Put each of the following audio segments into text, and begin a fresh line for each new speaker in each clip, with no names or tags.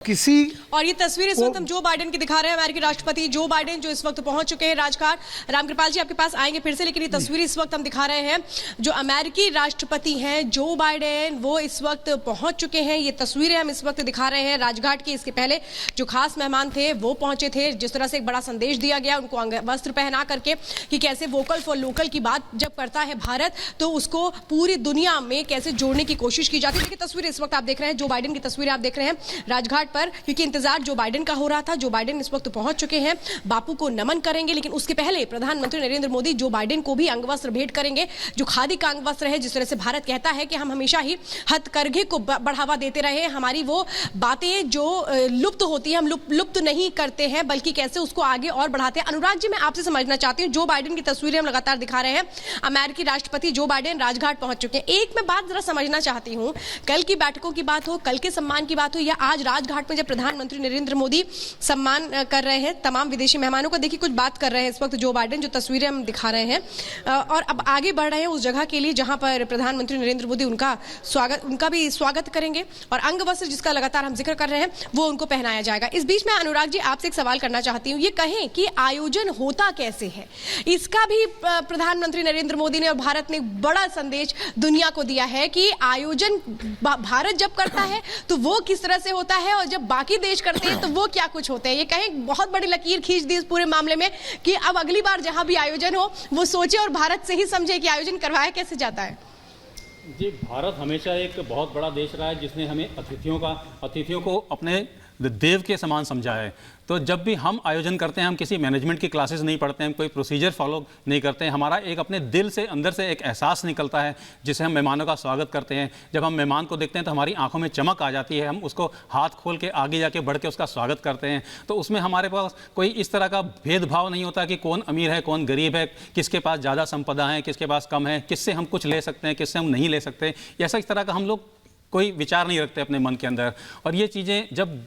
किसी
और ये तस्वीर इस वक्त हम जो बाइडेन की दिखा रहे हैं, अमेरिकी राष्ट्रपति जो बाइडेन जो इस वक्त पहुंच चुके हैं राजघाट। रामकृपाल जी आपके पास आएंगे फिर से, लेकिन ये तस्वीर इस वक्त हम दिखा रहे हैं जो अमेरिकी राष्ट्रपति हैं जो बाइडेन, वो इस वक्त पहुंच चुके हैं। ये तस्वीरें हम इस वक्त दिखा रहे हैं राजघाट की। इसके पहले जो खास मेहमान थे वो पहुंचे थे, जिस तरह से एक बड़ा संदेश दिया गया उनको वस्त्र पहना करके कि कैसे वोकल फॉर लोकल की बात जब करता है भारत तो उसको पूरी दुनिया में कैसे जोड़ने की कोशिश की जाती है। देखिए तस्वीर इस वक्त आप देख रहे हैं, जो बाइडेन की तस्वीरें आप देख रहे हैं राजघाट पर, क्योंकि इंतजार जो बाइडेन का हो रहा था। जो बाइडेन इस वक्त पहुंच चुके हैं, बापू को नमन करेंगे, लेकिन उसके पहले प्रधानमंत्री नरेंद्र मोदी जो बाइडेन को भी अंगवस्त्र भेंट करेंगे, जो खादी का अंगवस्त्र है। जिस तरह से भारत कहता है कि हम हमेशा ही हथकरघे को बढ़ावा देते रहे, हमारी वो बातें जो लुप्त होती है हम लुप्त नहीं करते हैं, बल्कि कैसे उसको आगे और बढ़ाते हैं। अनुराग जी, मैं आपसे समझना चाहती हूँ, जो बाइडेन की तस्वीरें हम लगातार दिखा रहे हैं, अमेरिकी राष्ट्रपति जो बाइडेन राजघाट पहुंच चुके हैं। एक मैं बात जरा समझना चाहती हूँ, कल की बैठकों की बात हो, कल के सम्मान की बात हो, या आज राजघाट में जब प्रधानमंत्री नरेंद्र मोदी सम्मान कर रहे हैं तमाम विदेशी मेहमानों का, देखिए कुछ बात कर रहे हैं इस वक्त जो बाइडेन, जो तस्वीरें हम दिखा रहे हैं, और अब आगे बढ़ रहे हैं उस जगह के लिए जहां पर प्रधानमंत्री नरेंद्र मोदी उनका भी स्वागत करेंगे, और अंगवस्त्र जिसका लगातार हम जिक्र कर रहे हैं वो उनको पहनाया जाएगा। इस बीच में अनुराग जी आपसे एक सवाल करना चाहती हूँ, ये कहें कि आयोजन होता कैसे है, इसका भी प्रधानमंत्री नरेंद्र मोदी ने और भारत ने बड़ा संदेश दुनिया को दिया है कि आयोजन भारत जब करता है तो वो किस तरह से होता है, और जब बाकी देश करते हैं तो वो क्या कुछ होते हैं। ये कहें बहुत बड़ी लकीर खींच दी इस पूरे मामले में कि अब अगली बार जहां भी आयोजन हो वो सोचे और भारत से ही समझे कि आयोजन करवाया कैसे जाता है।
जी, भारत हमेशा एक बहुत बड़ा देश रहा है जिसने हमें अतिथियों को अपने देव के समान समझा है। तो जब भी हम आयोजन करते हैं, हम किसी मैनेजमेंट की क्लासेस नहीं पढ़ते हैं, कोई प्रोसीजर फॉलो नहीं करते हैं, हमारा एक अपने दिल से अंदर से एक एहसास निकलता है जिसे हम मेहमानों का स्वागत करते हैं। जब हम मेहमान को देखते हैं तो हमारी आंखों में चमक आ जाती है, हम उसको हाथ खोल के आगे जाके बढ़ के उसका स्वागत करते हैं। तो उसमें हमारे पास कोई इस तरह का भेदभाव नहीं होता कि कौन अमीर है कौन गरीब है, किसके पास ज़्यादा संपदा है किसके पास कम है, किससे हम कुछ ले सकते हैं किससे हम नहीं ले सकते। ऐसा इस तरह का हम लोग कोई विचार नहीं रखते अपने मन के अंदर। और ये चीज़ें जब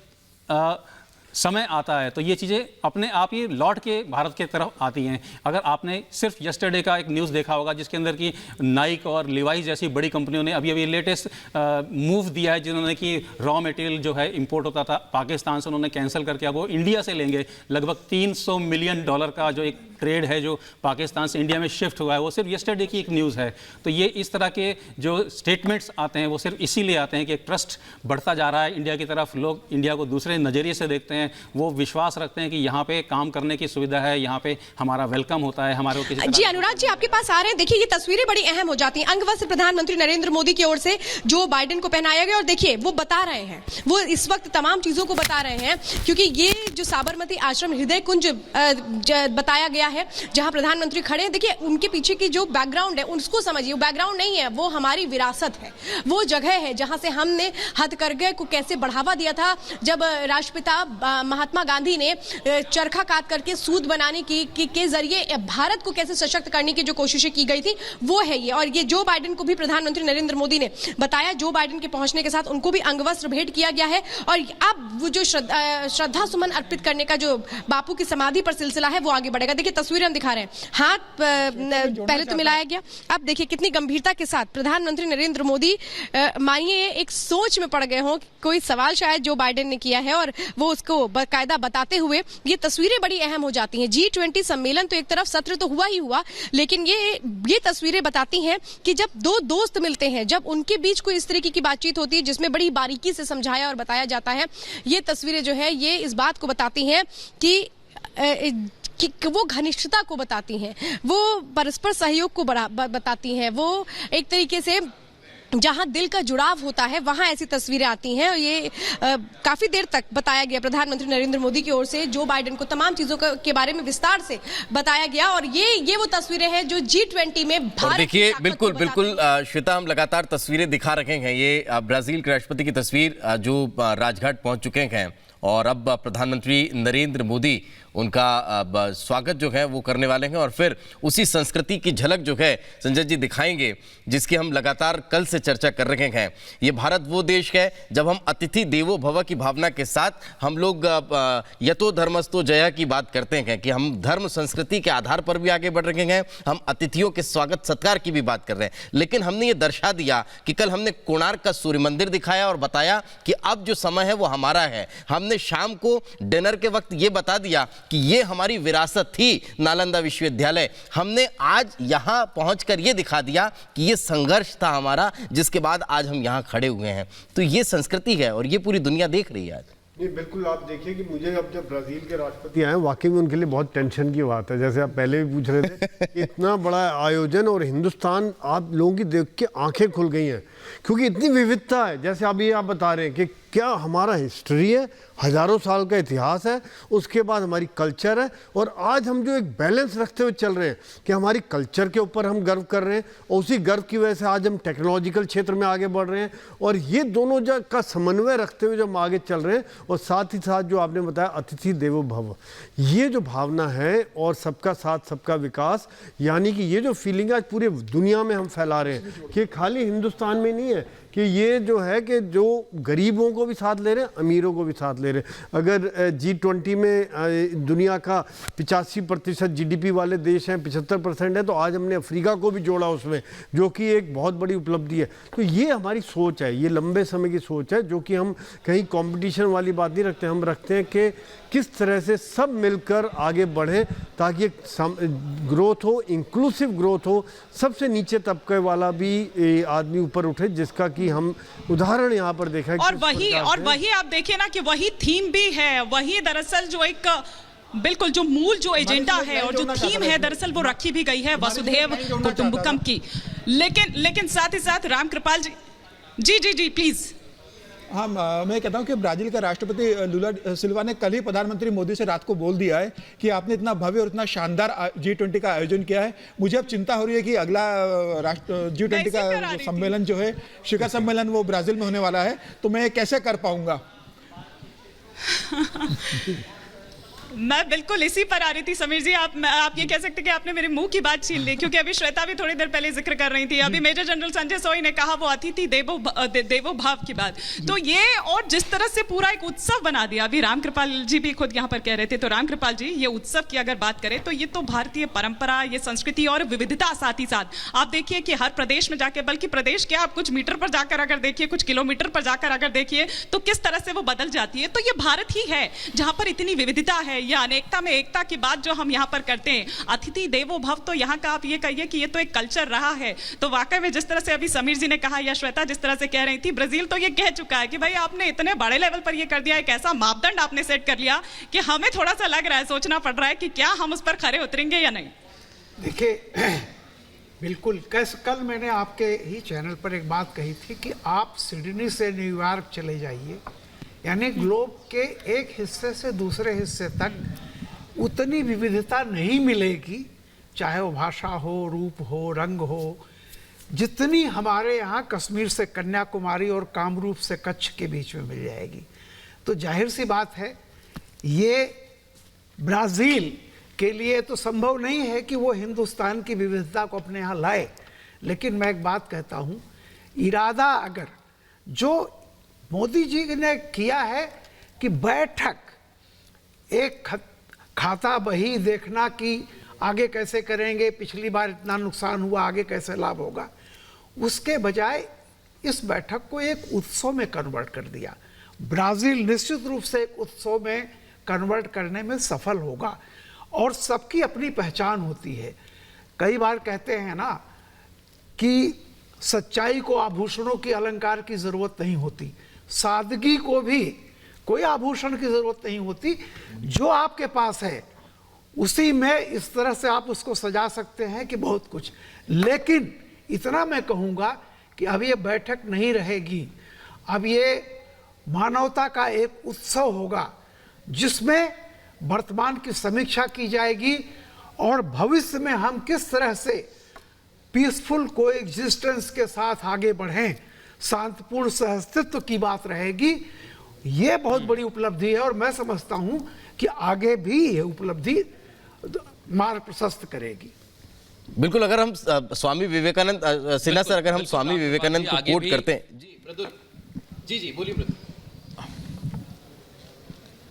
समय आता है तो ये चीज़ें अपने आप ही लौट के भारत के तरफ आती हैं। अगर आपने सिर्फ यस्टरडे का एक न्यूज़ देखा होगा जिसके अंदर कि नाइक और लिवाइस जैसी बड़ी कंपनियों ने अभी लेटेस्ट मूव दिया है, जिन्होंने कि रॉ मटेरियल जो है इंपोर्ट होता था पाकिस्तान से, उन्होंने कैंसिल करके अब वो इंडिया से लेंगे। लगभग $300 मिलियन का जो एक ट्रेड है जो पाकिस्तान से इंडिया में शिफ्ट हुआ है, वो सिर्फ यस्टरडे की एक न्यूज़ है। तो ये इस तरह के जो स्टेटमेंट्स आते हैं वो सिर्फ इसीलिए आते हैं कि एक ट्रस्ट बढ़ता जा रहा है इंडिया की तरफ, लोग इंडिया को दूसरे नज़रिए से देखते हैं, वो विश्वास रखते हैं कि यहाँ पे काम करने की सुविधा है, यहाँ पे हमारा वेलकम होता है, हमारे को किसी
जी। अनुराग जी आपके पास आ रहे हैं, देखिए ये तस्वीरें बड़ी अहम हो जाती हैं। अंगवस्त्र प्रधानमंत्री नरेंद्र मोदी की ओर से जो बाइडेन को पहनाया गया, और देखिए वो बता रहे हैं, वो इस वक्त तमाम चीजों को बता रहे हैं, क्योंकि ये जो साबरमती आश्रम हृदय कुंज बताया गया है जहां प्रधानमंत्री खड़े हैं, देखिए उनके पीछे की जो बैकग्राउंड है उसको समझिए। वो बैकग्राउंड नहीं है, वो हमारी विरासत है, वो जगह है जहां से हमने हथकरघे को कैसे बढ़ावा दिया था। जब राष्ट्रपिता महात्मा गांधी ने चरखा काट करके सूत बनाने के जरिए भारत को कैसे सशक्त करने की जो कोशिशें की गई थी वो है ये। और ये जो बाइडेन को भी प्रधानमंत्री नरेंद्र मोदी ने बताया, जो बाइडेन के पहुंचने के साथ उनको भी अंगवस्त्र भेंट किया गया है। और अब वो जो श्रद्धा सुमन अर्पित करने का जो बापू की समाधि पर सिलसिला है वो आगे बढ़ेगा। देखिए तस्वीरें हम दिखा रहे हैं, हाथ पहले तो मिलाया गया, अब देखिए कितनी गंभीरता के साथ प्रधानमंत्री नरेंद्र मोदी मानिए एक सोच में पड़ गए हों, कोई सवाल शायद जो बाइडेन ने किया है और वो उसको कायदा बताते हुए ये तस्वीरें बड़ी अहम हो जाती हैं। G20 सम्मेलन तो एक तरफ सत्र तो हुआ ही हुआ, लेकिन ये तस्वीरें बताती हैं कि जब दो दोस्त मिलते हैं, जब उनके बीच कोई इस तरीके की बातचीत होती है जिसमें बड़ी बारीकी से समझाया और बताया जाता है, ये तस्वीरें जो है ये इस बात को बताती हैं कि वो घनिष्ठता को बताती हैं, वो परस्पर सहयोग को बताती हैं, वो एक तरीके से जहां दिल का जुड़ाव होता है वहां ऐसी तस्वीरें आती हैं। और ये काफी देर तक बताया गया प्रधानमंत्री नरेंद्र मोदी की ओर से जो बाइडेन को तमाम चीजों के बारे में विस्तार से बताया गया, और ये वो तस्वीरें हैं जो G20 में भारत।
देखिए बिल्कुल श्वेता, हम लगातार तस्वीरें दिखा रहे हैं। ये ब्राजील के राष्ट्रपति की तस्वीर जो राजघाट पहुंच चुके हैं, और अब प्रधानमंत्री नरेंद्र मोदी उनका स्वागत जो है वो करने वाले हैं और फिर उसी संस्कृति की झलक जो है संजय जी दिखाएंगे जिसकी हम लगातार कल से चर्चा कर रहे हैं। ये भारत वो देश है जब हम अतिथि देवो भव की भावना के साथ हम लोग यतो धर्मस्तो जया की बात करते हैं कि हम धर्म संस्कृति के आधार पर भी आगे बढ़ रहे हैं, हम अतिथियों के स्वागत सत्कार की भी बात कर रहे हैं। लेकिन हमने ये दर्शा दिया कि कल हमने कोणार्क का सूर्य मंदिर दिखाया और बताया कि अब जो समय है वो हमारा है। हमने शाम को डिनर के वक्त ये बता दिया कि ये हमारी विरासत थी नालंदा विश्वविद्यालय। हमने आज यहां पहुंचकर ये दिखा दिया कि ये संघर्ष था हमारा, जिसके बाद आज हम यहां खड़े हुए हैं। तो ये संस्कृति है और ये पूरी दुनिया देख रही है आज।
नहीं, बिल्कुल। आप देखिए कि मुझे अब जब ब्राजील के राष्ट्रपति आए, वाकई में उनके लिए बहुत टेंशन की बात है। जैसे आप पहले भी पूछ रहे थे इतना बड़ा आयोजन और हिंदुस्तान, आप लोगों की देख के आंखें खुल गई हैं क्योंकि इतनी विविधता है। जैसे अभी आप बता रहे हैं कि क्या हमारा हिस्ट्री है, हजारों साल का इतिहास है, उसके बाद हमारी कल्चर है, और आज हम जो एक बैलेंस रखते हुए चल रहे हैं कि हमारी कल्चर के ऊपर हम गर्व कर रहे हैं और उसी गर्व की वजह से आज हम टेक्नोलॉजिकल क्षेत्र में आगे बढ़ रहे हैं, और ये दोनों का समन्वय रखते हुए जो हम आगे चल रहे हैं, और साथ ही साथ जो आपने बताया अतिथि देवो भव, ये जो भावना है और सबका साथ सबका विकास, यानी कि ये जो फीलिंग आज पूरी दुनिया में हम फैला रहे हैं कि खाली हिंदुस्तान में नहीं है कि ये जो है कि जो गरीबों को भी साथ ले रहे हैं, अमीरों को भी साथ ले रहे हैं। अगर G20 में दुनिया का 85% GDP वाले देश हैं, 75% है, तो आज हमने अफ्रीका को भी जोड़ा उसमें, जो कि एक बहुत बड़ी उपलब्धि है। तो ये हमारी सोच है, ये लंबे समय की सोच है, जो कि हम कहीं कंपटीशन वाली बात नहीं रखते। हम रखते हैं कि किस तरह से सब मिलकर आगे बढ़ें ताकि एक ग्रोथ हो, इंक्लूसिव ग्रोथ हो, सबसे नीचे तबके वाला भी आदमी ऊपर उठे, जिसका कि हम उदाहरण यहाँ पर देखा है।
और वही आप देखिए ना कि वही थीम भी है, वही दरअसल जो एक बिल्कुल जो मूल जो एजेंडा है और जो थीम है दरअसल वो रखी भी गई है वसुधैव कुटुंबकम की। लेकिन साथ ही साथ रामकृपाल जी प्लीज।
हाँ, मैं कहता हूँ कि ब्राजील का राष्ट्रपति लुला सिल्वा ने कल ही प्रधानमंत्री मोदी से रात को बोल दिया है कि आपने इतना भव्य और इतना शानदार G20 का आयोजन किया है। मुझे अब चिंता हो रही है कि अगला G20 का सम्मेलन जो है, शिखर सम्मेलन, वो ब्राजील में होने वाला है, तो मैं कैसे कर पाऊंगा।
मैं बिल्कुल इसी पर आ रही थी समीर जी। आप ये कह सकते कि आपने मेरे मुंह की बात छीन ली, क्योंकि अभी श्वेता भी थोड़ी देर पहले जिक्र कर रही थी। अभी मेजर जनरल संजय सोई ने कहा वो अतिथि देवो भाव की बात, तो ये और जिस तरह से पूरा एक उत्सव बना दिया। अभी रामकृपाल जी भी खुद यहाँ पर कह रहे थे, तो रामकृपाल जी, ये उत्सव की अगर बात करें तो ये तो भारतीय परंपरा, ये संस्कृति और विविधता, साथ ही साथ आप देखिए कि हर प्रदेश में जाके, बल्कि प्रदेश क्या, आप कुछ मीटर पर जाकर अगर देखिए, कुछ किलोमीटर पर जाकर अगर देखिए, तो किस तरह से वो बदल जाती है। तो ये भारत ही है जहां पर इतनी विविधता है, या अनेकता में एकता की बात जो हम यहाँ पर करते हैं। अतिथि देवो भव, तो यहाँ का आप ये कहिए कि ये तो एक कल्चर रहा है। तो वाकई में जिस तरह से अभी समीर जी ने कहा या श्वेता जिस तरह से कह रही थी, ब्राजील तो ये कह चुका है कि भाई आपने इतने बड़े लेवल पर ये कर दिया, एक ऐसा मापदंड आपने सेट कर लिया कि हमें थोड़ा सा लग रहा है, सोचना पड़ रहा है कि क्या हम उस पर खरे उतरेंगे या नहीं।
देखिए, बिल्कुल कल मैंने आपके ही चैनल पर एक बात कही थी कि आप सिडनी से न्यूयॉर्क चले जाइए, यानी ग्लोब के एक हिस्से से दूसरे हिस्से तक उतनी विविधता नहीं मिलेगी, चाहे वो भाषा हो, रूप हो, रंग हो, जितनी हमारे यहाँ कश्मीर से कन्याकुमारी और कामरूप से कच्छ के बीच में मिल जाएगी। तो जाहिर सी बात है, ये ब्राज़ील के लिए तो संभव नहीं है कि वो हिंदुस्तान की विविधता को अपने यहाँ लाए। लेकिन मैं एक बात कहता हूँ, इरादा अगर जो मोदी जी ने किया है कि बैठक, एक खाता बही देखना कि आगे कैसे करेंगे, पिछली बार इतना नुकसान हुआ, आगे कैसे लाभ होगा, उसके बजाय इस बैठक को एक उत्सव में कन्वर्ट कर दिया। ब्राज़ील निश्चित रूप से एक उत्सव में कन्वर्ट करने में सफल होगा, और सबकी अपनी पहचान होती है। कई बार कहते हैं ना कि सच्चाई को आभूषणों की, अलंकार की ज़रूरत नहीं होती, सादगी को भी कोई आभूषण की ज़रूरत नहीं होती। जो आपके पास है उसी में इस तरह से आप उसको सजा सकते हैं कि बहुत कुछ। लेकिन इतना मैं कहूँगा कि अब ये बैठक नहीं रहेगी, अब ये मानवता का एक उत्सव होगा जिसमें वर्तमान की समीक्षा की जाएगी और भविष्य में हम किस तरह से पीसफुल कोएग्जिस्टेंस के साथ आगे बढ़ें, शांतिपूर्ण सहअस्तित्व की बात रहेगी। ये बहुत बड़ी उपलब्धि है और मैं समझता हूं कि आगे भी ये उपलब्धि मार्ग प्रशस्त करेगी।
बिल्कुल, अगर हम स्वामी विवेकानंद सिन्हा सर, अगर हम स्वामी विवेकानंद को कोट करते हैं।
जी प्रदुल जी बोलिए प्रदुल।